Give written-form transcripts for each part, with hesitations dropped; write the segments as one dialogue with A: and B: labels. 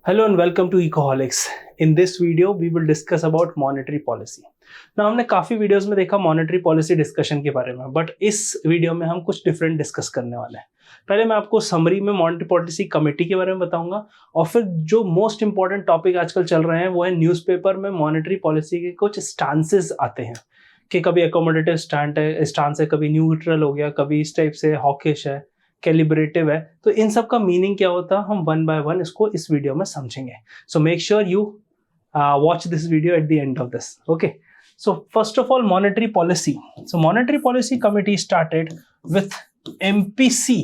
A: Hello and welcome to Ecoholics. In this video, we will discuss about monetary policy. Now हमने काफ़ी videos में देखा monetary policy discussion के बारे में, बट इस वीडियो में हम कुछ डिफरेंट डिस्कस करने वाले हैं। पहले मैं आपको समरी में मॉनेटरी पॉलिसी कमेटी के बारे में बताऊंगा और फिर जो मोस्ट इंपॉर्टेंट टॉपिक आजकल चल रहे हैं वो है न्यूज़पेपर में मॉनेटरी पॉलिसी के कुछ स्टांसेस आते हैं कि कभी एकोमोडेटिव स्टांस है, कभी न्यूट्रल हो गया, कभी इस टाइप से हॉकिश है, कैलिब्रेटिव है। तो इन सब का मीनिंग क्या होता है हम वन बाय वन इसको इस वीडियो में समझेंगे। So make sure you watch this video at the end of this. Okay, so first of all monetary policy. So monetary policy committee started with MPC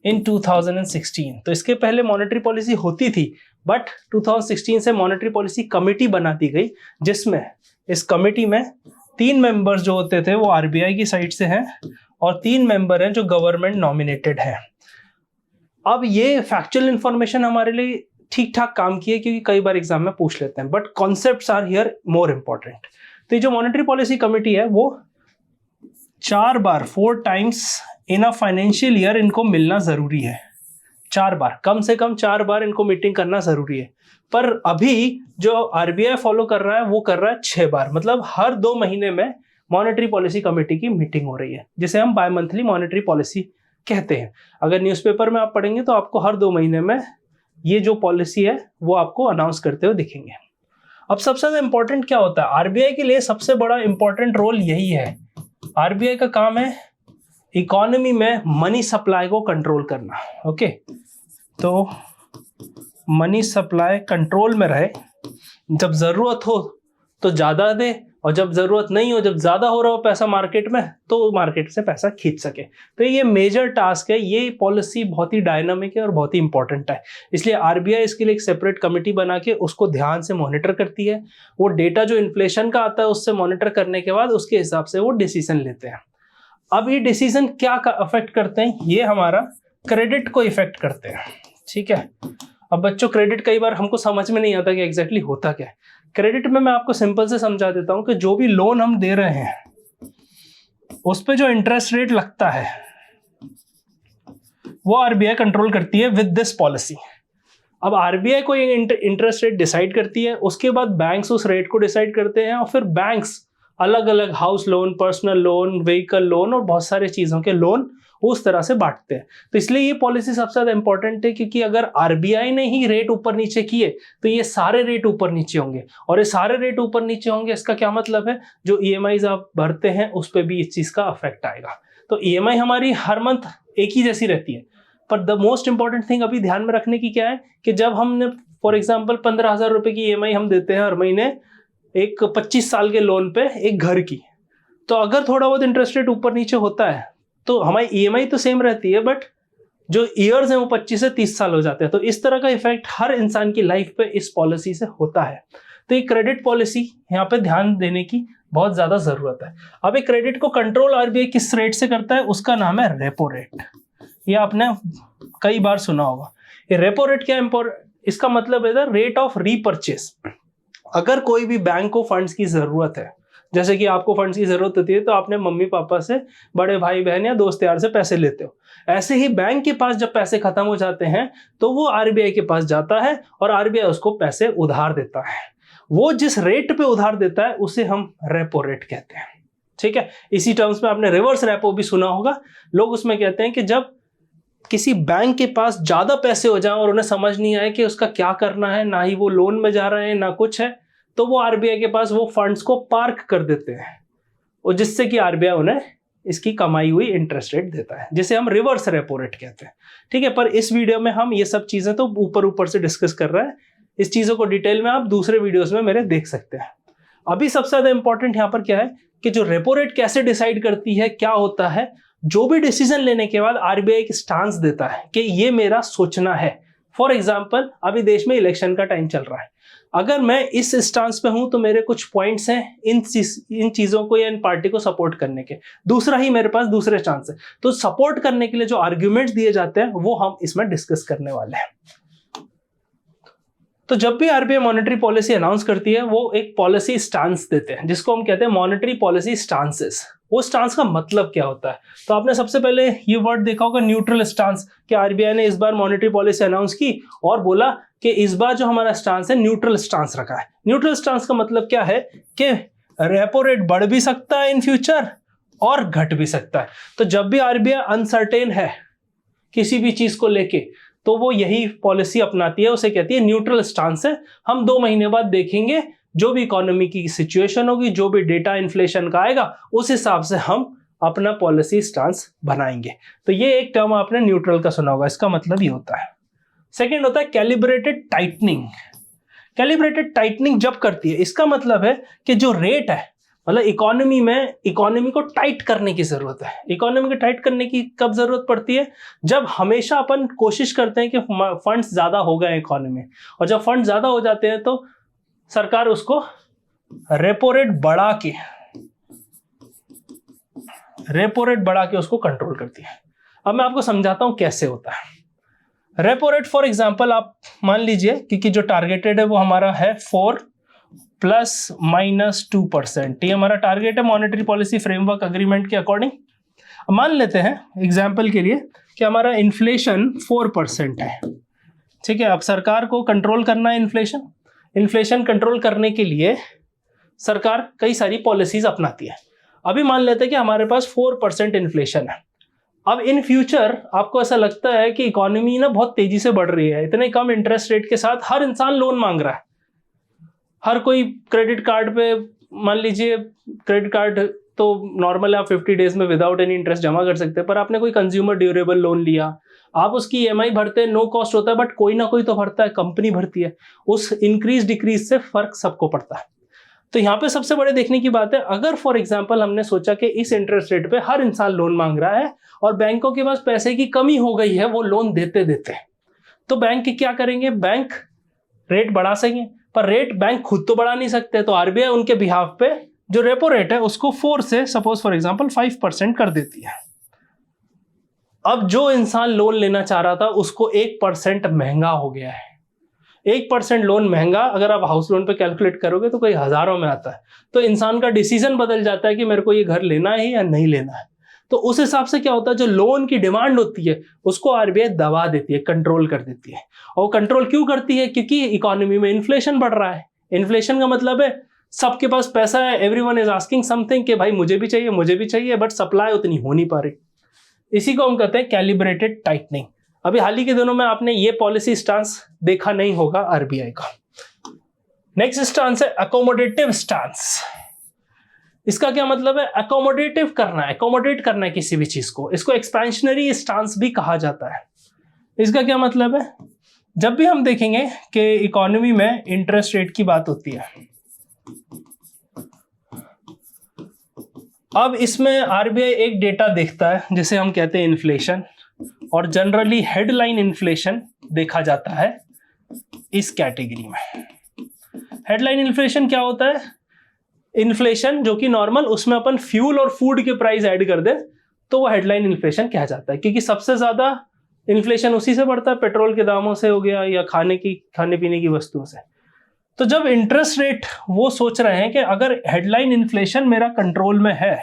A: इन 2016। तो इसके पहले मॉनेटरी पॉलिसी होती थी, but 2016 से मॉनेटरी पॉलिसी कमेटी बना दी गई, जिसमें इस कमेटी में 3 मेंबर्स जो होते थे वो RBI की साइड से हैं और 3 मेंबर हैं जो गवर्नमेंट नॉमिनेटेड है। अब ये फैक्चुअल इंफॉर्मेशन हमारे लिए ठीक ठाक काम की है क्योंकि कई बार एग्जाम में पूछ लेते हैं, but concepts are here more important. तो ये जो मॉनेटरी पॉलिसी कमेटी है वो 4 times in a financial year इनको मिलना जरूरी है। 4 बार, कम से कम 4 बार इनको मीटिंग करना जरूरी है। पर अभी जो RBI फॉलो कर रहा है वो कर रहा है 6 बार, मतलब हर 2 महीने में मॉनेटरी पॉलिसी कमेटी की मीटिंग हो रही है, जिसे हम बाय मंथली मॉनेटरी पॉलिसी कहते हैं। अगर न्यूज़पेपर में आप पढ़ेंगे तो आपको हर 2 महीने में ये जो पॉलिसी है वो आपको अनाउंस करते हुए दिखेंगे। अब सबसे ज्यादा इंपॉर्टेंट क्या होता है RBI के लिए? सबसे बड़ा इंपॉर्टेंट रोल यही है। RBI का काम है इकोनॉमी में मनी सप्लाई को कंट्रोल करना। ओके, तो मनी सप्लाई कंट्रोल में रहे, जब जरूरत हो तो ज्यादा दे और जब जरूरत नहीं हो, जब ज्यादा हो रहा हो पैसा मार्केट में, तो मार्केट से पैसा खींच सके। तो ये मेजर टास्क है। ये पॉलिसी बहुत ही डायनामिक है और बहुत ही इंपॉर्टेंट है, इसलिए RBI इसके लिए एक सेपरेट कमेटी बना के उसको ध्यान से मॉनिटर करती है। वो डेटा जो इन्फ्लेशन का आता है उससे मॉनिटर करने के बाद उसके हिसाब से वो डिसीजन लेते हैं। अब ये डिसीजन क्या अफेक्ट करते हैं? ये हमारा क्रेडिट को इफेक्ट करते हैं। ठीक है, अब बच्चों क्रेडिट कई बार हमको समझ में नहीं आता कि एग्जैक्टली होता क्या है। क्रेडिट में मैं आपको सिंपल से समझा देता हूं कि जो भी लोन हम दे रहे हैं उस पे जो इंटरेस्ट रेट लगता है वो RBI कंट्रोल करती है विद दिस पॉलिसी। अब RBI को ये इंटरेस्ट रेट डिसाइड करती है, उसके बाद बैंक्स उस रेट को डिसाइड करते हैं और फिर बैंक्स अलग अलग house loan, personal loan, vehicle loan और बहुत सारे चीजों के लोन उस तरह से बांटते हैं। तो इसलिए ये पॉलिसी सबसे ज्यादा इंपॉर्टेंट है, क्योंकि अगर RBI ने ही रेट ऊपर नीचे किए तो ये सारे रेट ऊपर नीचे होंगे, और ये सारे रेट ऊपर नीचे होंगे इसका क्या मतलब है? जो EMIs आप भरते हैं उस पर भी इस चीज का अफेक्ट आएगा। तो EMI हमारी हर मंथ एक ही जैसी रहती है, पर द मोस्ट इंपॉर्टेंट थिंग अभी ध्यान में रखने की क्या है कि जब हमने फॉर एग्जाम्पल 15,000 रुपए की EMI हम देते हैं हर महीने एक 25 साल के लोन पे एक घर की, तो अगर थोड़ा बहुत इंटरेस्ट रेट ऊपर नीचे होता है तो हमारी EMI तो सेम रहती है, बट जो ईयर्स हैं वो 25 से 30 साल हो जाते हैं। तो इस तरह का इफेक्ट हर इंसान की लाइफ पे इस पॉलिसी से होता है। तो ये क्रेडिट पॉलिसी यहाँ पे ध्यान देने की बहुत ज्यादा जरूरत है। अब एक क्रेडिट को कंट्रोल RBI किस रेट से करता है? उसका नाम है रेपो रेट। ये आपने कई बार सुना होगा। ये रेपो रेट क्या इसका मतलब है द रेट ऑफ रीपर्चेस। अगर कोई भी बैंक को फंड्स की जरूरत है, जैसे कि आपको फंड्स की जरूरत होती है तो आपने मम्मी पापा से, बड़े भाई बहन या दोस्त यार से पैसे लेते हो, ऐसे ही बैंक के पास जब पैसे खत्म हो जाते हैं तो वो RBI के पास जाता है और RBI उसको पैसे उधार देता है। वो जिस रेट पे उधार देता है उसे हम रेपो रेट कहते हैं। ठीक है, इसी टर्म्स में आपने रिवर्स रेपो भी सुना होगा। लोग उसमें कहते हैं कि जब किसी बैंक के पास ज्यादा पैसे हो जाए और उन्हें समझ नहीं आए कि उसका क्या करना है, ना ही वो लोन में जा रहे हैं ना कुछ है, तो वो RBI के पास वो फंड्स को पार्क कर देते हैं, और जिससे कि RBI उन्हें इसकी कमाई हुई इंटरेस्ट रेट देता है, जिसे हम रिवर्स रेपो रेट कहते हैं। ठीक है, पर इस वीडियो में हम ये सब चीजें तो ऊपर ऊपर से डिस्कस कर रहे हैं। इस चीजों को डिटेल में आप दूसरे वीडियोस में मेरे देख सकते हैं। अभी सबसे ज्यादा इंपॉर्टेंट यहाँ पर क्या है कि जो रेपो रेट कैसे डिसाइड करती है, क्या होता है? जो भी डिसीजन लेने के बाद RBI एक स्टांस देता है कि ये मेरा सोचना है। फॉर एग्जाम्पल अभी देश में इलेक्शन का टाइम चल रहा है, अगर मैं इस स्टांस पे हूं तो मेरे कुछ पॉइंट्स हैं इन चीजों को या इन पार्टी को सपोर्ट करने के, दूसरा ही मेरे पास दूसरे चांस है। तो सपोर्ट करने के लिए जो आर्ग्यूमेंट्स दिए जाते हैं वो हम इसमें डिस्कस करने वाले हैं। तो जब भी RBI मॉनेटरी पॉलिसी अनाउंस करती है वो एक पॉलिसी स्टांस देते हैं, जिसको हम कहते हैं मॉनेटरी पॉलिसी स्टांसेस। वो स्टांस का मतलब क्या होता है। तो आपने सबसे पहले ये वर्ड देखा होगा न्यूट्रल स्टांस, कि आरबीआई ने इस बार मॉनेटरी पॉलिसी अनाउंस की और बोला कि इस बार जो हमारा स्टांस है न्यूट्रल स्टांस रखा है। न्यूट्रल स्टांस का मतलब क्या है कि रेपो रेट बढ़ भी सकता है इन फ्यूचर और घट भी सकता है। तो जब भी आरबीआई अनसर्टेन है किसी भी चीज को लेके तो वो यही पॉलिसी अपनाती है, उसे कहती है न्यूट्रल स्टांस है। हम 2 महीने बाद देखेंगे, जो भी इकोनॉमी की सिचुएशन होगी, जो भी डेटा इन्फ्लेशन का आएगा, उस हिसाब से हम अपना पॉलिसी स्टांस बनाएंगे। तो ये एक टर्म आपने न्यूट्रल का सुना होगा, इसका मतलब ये होता है। सेकेंड होता है कैलिब्रेटेड टाइटनिंग। कैलिब्रेटेड टाइटनिंग जब करती है, इसका मतलब है कि जो रेट है, मतलब इकोनॉमी में इकोनॉमी को टाइट करने की जरूरत है। इकोनॉमी को टाइट करने की कब जरूरत पड़ती है, जब हमेशा अपन कोशिश करते हैं कि फंड्स ज्यादा हो गए इकोनॉमी में, और जब फंड ज्यादा हो जाते हैं तो सरकार उसको रेपो रेट बढ़ा के उसको कंट्रोल करती है। अब मैं आपको समझाता हूं कैसे होता है। रेपो रेट फॉर एग्जांपल आप मान लीजिए, क्योंकि जो टारगेटेड है वो हमारा है 4 ± 2%। ये हमारा टारगेट है मॉनेटरी पॉलिसी फ्रेमवर्क अग्रीमेंट के अकॉर्डिंग। मान लेते हैं एग्जांपल के लिए कि हमारा इन्फ्लेशन 4% है, ठीक है। अब सरकार को कंट्रोल करना है इन्फ्लेशन कंट्रोल करने के लिए सरकार कई सारी पॉलिसीज अपनाती है। अभी मान लेते हैं कि हमारे पास 4% इन्फ्लेशन है। अब इन फ्यूचर आपको ऐसा लगता है कि इकोनॉमी ना बहुत तेजी से बढ़ रही है, इतने कम इंटरेस्ट रेट के साथ हर इंसान लोन मांग रहा है। हर कोई क्रेडिट कार्ड पे, मान लीजिए क्रेडिट कार्ड तो नॉर्मल आप 50 डेज में विदाउट एनी इंटरेस्ट जमा कर सकते हैं, पर आपने कोई कंज्यूमर ड्यूरेबल लोन लिया, आप उसकी ईएमआई भरते हैं, नो कॉस्ट होता है, बट कोई ना कोई तो भरता है, कंपनी भरती है। उस इंक्रीज डिक्रीज से फर्क सबको पड़ता है। तो यहाँ पे सबसे बड़े देखने की बात है, अगर फॉर एग्जांपल हमने सोचा कि इस इंटरेस्ट रेट पे हर इंसान लोन मांग रहा है और बैंकों के पास पैसे की कमी हो गई है वो लोन देते देते, तो बैंक क्या करेंगे, बैंक रेट बढ़ा सकेंगे, पर रेट बैंक खुद तो बढ़ा नहीं सकते। तो आरबीआई उनके बिहाफ पे जो रेपो रेट है उसको 4 से सपोज फॉर एग्जांपल 5% कर देती है। अब जो इंसान लोन लेना चाह रहा था उसको 1% महंगा हो गया है। 1% लोन महंगा अगर आप हाउस लोन पे कैलकुलेट करोगे तो कोई हजारों में आता है। तो इंसान का डिसीजन बदल जाता है कि मेरे को ये घर लेना है या नहीं लेना है। तो उस हिसाब से क्या होता है, जो लोन की डिमांड होती है उसको आरबीआई दबा देती है, कंट्रोल कर देती है। और कंट्रोल क्यों करती है, क्योंकि इकोनॉमी में इन्फ्लेशन बढ़ रहा है। इन्फ्लेशन का मतलब है सबके पास पैसा है, एवरीवन इज आस्किंग समथिंग कि भाई मुझे भी चाहिए, बट सप्लाई उतनी हो नहीं पा रही। इसी को हम कहते हैं कैलिब्रेटेड टाइटनिंग। अभी हाल ही के दिनों में आपने ये पॉलिसी स्टांस देखा नहीं होगा आरबीआई का। नेक्स्ट स्टांस है अकोमोडेटिव स्टांस। इसका क्या मतलब है, अकोमोडेटिव करना है, अकोमोडेट करना है किसी भी चीज को। इसको एक्सपेंशनरी स्टांस भी कहा जाता है। इसका क्या मतलब है, जब भी हम देखेंगे कि इकोनॉमी में इंटरेस्ट रेट की बात होती है, अब इसमें आरबीआई एक डेटा देखता है जिसे हम कहते हैं इन्फ्लेशन, और जनरली हेडलाइन इन्फ्लेशन देखा जाता है इस कैटेगरी में। हेडलाइन इन्फ्लेशन क्या होता है, इन्फ्लेशन जो कि नॉर्मल, उसमें अपन फ्यूल और फूड के प्राइस ऐड कर दे तो वो हेडलाइन इन्फ्लेशन कहा जाता है, क्योंकि सबसे ज्यादा इन्फ्लेशन उसी से बढ़ता है, पेट्रोल के दामों से हो गया या खाने पीने की वस्तुओं से। तो जब इंटरेस्ट रेट वो सोच रहे हैं कि अगर हेडलाइन इन्फ्लेशन मेरा कंट्रोल में है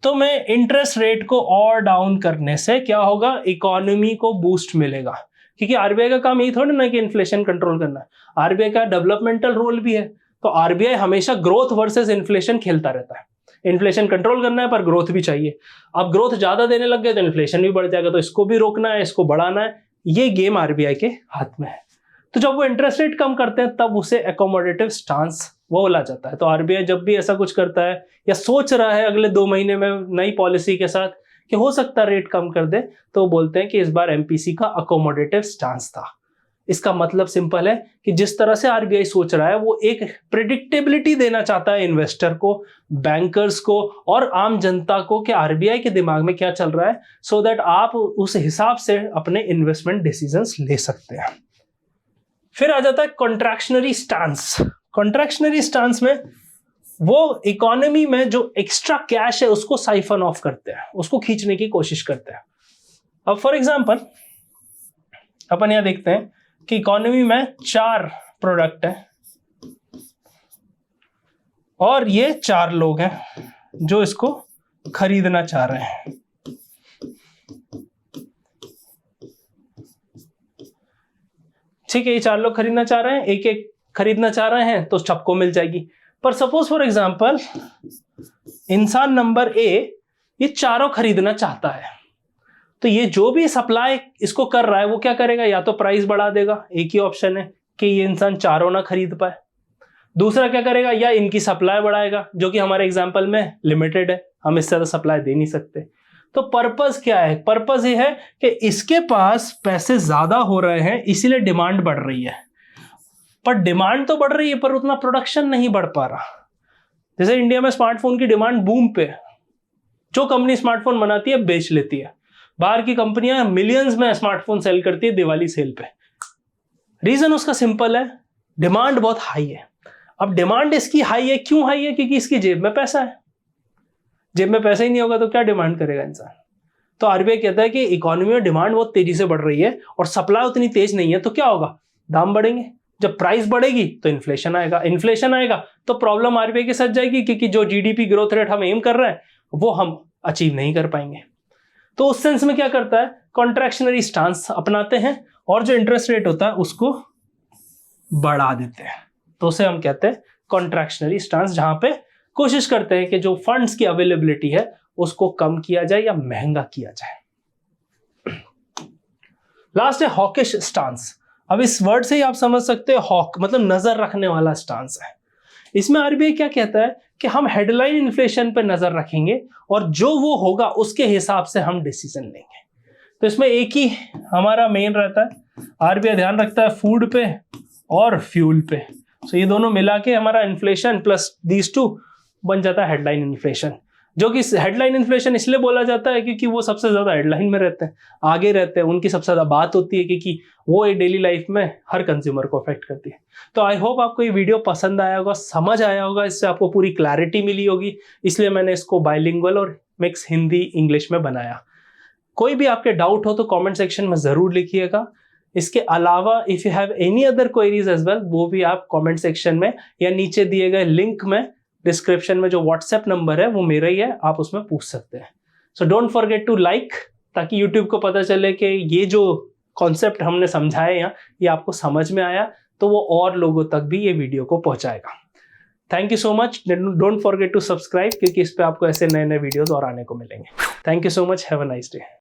A: तो मैं इंटरेस्ट रेट को और डाउन करने से क्या होगा, इकोनॉमी को बूस्ट मिलेगा। क्योंकि आरबीआई का काम यही थोड़ा ना कि इन्फ्लेशन कंट्रोल करना है, आरबीआई का डेवलपमेंटल रोल भी है। तो आरबीआई हमेशा ग्रोथ वर्सेस इन्फ्लेशन खेलता रहता है। इन्फ्लेशन कंट्रोल करना है पर ग्रोथ भी चाहिए। अब ग्रोथ ज्यादा देने लग गए तो इन्फ्लेशन भी बढ़ जाएगा, तो इसको भी रोकना है, इसको बढ़ाना है। ये गेम आरबीआई के हाथ में है। तो जब वो इंटरेस्ट रेट कम करते हैं तब उसे एकोमोडेटिव स्टांस वो बोला जाता है। तो आरबीआई जब भी ऐसा कुछ करता है या सोच रहा है अगले 2 महीने में नई पॉलिसी के साथ कि हो सकता है रेट कम कर दे, तो वो बोलते हैं कि इस बार एमपीसी का अकोमोडेटिव स्टांस था। इसका मतलब सिंपल है कि जिस तरह से आरबीआई सोच रहा है वो एक प्रिडिक्टेबिलिटी देना चाहता है इन्वेस्टर को, बैंकर्स को और आम जनता को कि आरबीआई के दिमाग में क्या चल रहा है, सो दैट आप उस हिसाब से अपने इन्वेस्टमेंट डिसीजंस ले सकते हैं। फिर आ जाता है कॉन्ट्रैक्शनरी स्टांस। कॉन्ट्रैक्शनरी स्टांस में वो इकोनॉमी में जो एक्स्ट्रा कैश है उसको साइफन ऑफ करते हैं, उसको खींचने की कोशिश करते हैं। अब फॉर एग्जांपल अपन यहां देखते हैं कि इकोनॉमी में 4 प्रोडक्ट है, और ये 4 लोग हैं जो इसको खरीदना चाह रहे हैं। ठीक है, ये 4 लोग खरीदना चाह रहे हैं, एक एक खरीदना चाह रहे हैं तो सबको मिल जाएगी। पर सपोज फॉर एग्जांपल इंसान नंबर ए ये चारों खरीदना चाहता है, तो ये जो भी सप्लाई इसको कर रहा है वो क्या करेगा, या तो प्राइस बढ़ा देगा, एक ही ऑप्शन है कि ये इंसान चारों ना खरीद पाए। दूसरा क्या करेगा, या इनकी सप्लाई बढ़ाएगा, जो कि हमारे एग्जांपल में लिमिटेड है, हम इससे ज्यादा सप्लाई दे नहीं सकते। तो पर्पस क्या है, पर्पस ये है कि इसके पास पैसे ज्यादा हो रहे हैं इसीलिए डिमांड बढ़ रही है, पर डिमांड तो बढ़ रही है पर उतना प्रोडक्शन नहीं बढ़ पा रहा। जैसे इंडिया में स्मार्टफोन की डिमांड बूम पे, जो कंपनी स्मार्टफोन बनाती है बेच लेती है, बाहर की कंपनियां मिलियंस में स्मार्टफोन सेल करती है दिवाली सेल पे। रीजन उसका सिंपल है, डिमांड बहुत हाई है। अब डिमांड इसकी हाई है, क्यों हाई है, क्योंकि इसकी जेब में पैसा है। जेब में पैसा ही नहीं होगा तो क्या डिमांड करेगा इंसान। तो आरबीआई कहता है कि इकोनॉमी में डिमांड बहुत तेजी से बढ़ रही है और सप्लाई उतनी तेज नहीं है, तो क्या होगा, दाम बढ़ेंगे। जब प्राइस बढ़ेगी तो इन्फ्लेशन आएगा, इन्फ्लेशन आएगा तो प्रॉब्लम आरबीआई के साथ जाएगी, क्योंकि जो जीडीपी ग्रोथ रेट हम एम कर रहे हैं वो हम अचीव नहीं कर पाएंगे। तो उस सेंस में क्या करता है, कॉन्ट्रैक्शनरी स्टांस अपनाते हैं और जो इंटरेस्ट रेट होता है उसको बढ़ा देते हैं। तो उसे हम कहते हैं कॉन्ट्रैक्शनरी स्टांस, जहां पे कोशिश करते हैं कि जो फंड्स की अवेलेबिलिटी है उसको कम किया जाए या महंगा किया जाए। लास्ट है हॉकिश स्टांस। अब इस वर्ड से ही आप समझ सकते हैं, हॉक मतलब नजर रखने वाला स्टांस है। इसमें आरबीआई क्या कहता है कि हम हेडलाइन इन्फ्लेशन पर नजर रखेंगे और जो वो होगा उसके हिसाब से हम डिसीजन लेंगे। तो इसमें एक ही हमारा मेन रहता है, आरबीआई ध्यान रखता है फूड पे और फ्यूल पे। तो ये दोनों मिला के हमारा इन्फ्लेशन प्लस दीज टू बन जाता है हेडलाइन इन्फ्लेशन, जो कि हेडलाइन इन्फ्लेशन इसलिए बोला जाता है क्योंकि वो सबसे ज्यादा हेडलाइन में रहते हैं, आगे रहते हैं, उनकी सबसे ज्यादा बात होती है, क्योंकि वो एक डेली लाइफ में हर कंज्यूमर को अफेक्ट करती है। तो आई होप आपको ये वीडियो पसंद आया होगा, समझ आया होगा, इससे आपको पूरी क्लैरिटी मिली होगी, इसलिए मैंने इसको बाइलिंगुअल और मिक्स हिंदी इंग्लिश में बनाया। कोई भी आपके डाउट हो तो कॉमेंट सेक्शन में जरूर लिखिएगा। इसके अलावा if you have any other queries as well, वो भी आप कमेंट सेक्शन में या नीचे दिए गए लिंक में डिस्क्रिप्शन में जो व्हाट्सएप नंबर है वो मेरा ही है, आप उसमें पूछ सकते हैं। So don't forget to like, ताकि यूट्यूब को पता चले कि ये जो कॉन्सेप्ट हमने समझाया यहाँ ये आपको समझ में आया, तो वो और लोगों तक भी ये वीडियो को पहुंचाएगा। Thank you so much. Don't forget to subscribe, क्योंकि इस पे आपको ऐसे नए नए वीडियोस और आने को मिलेंगे। Thank you so much. Have a nice day.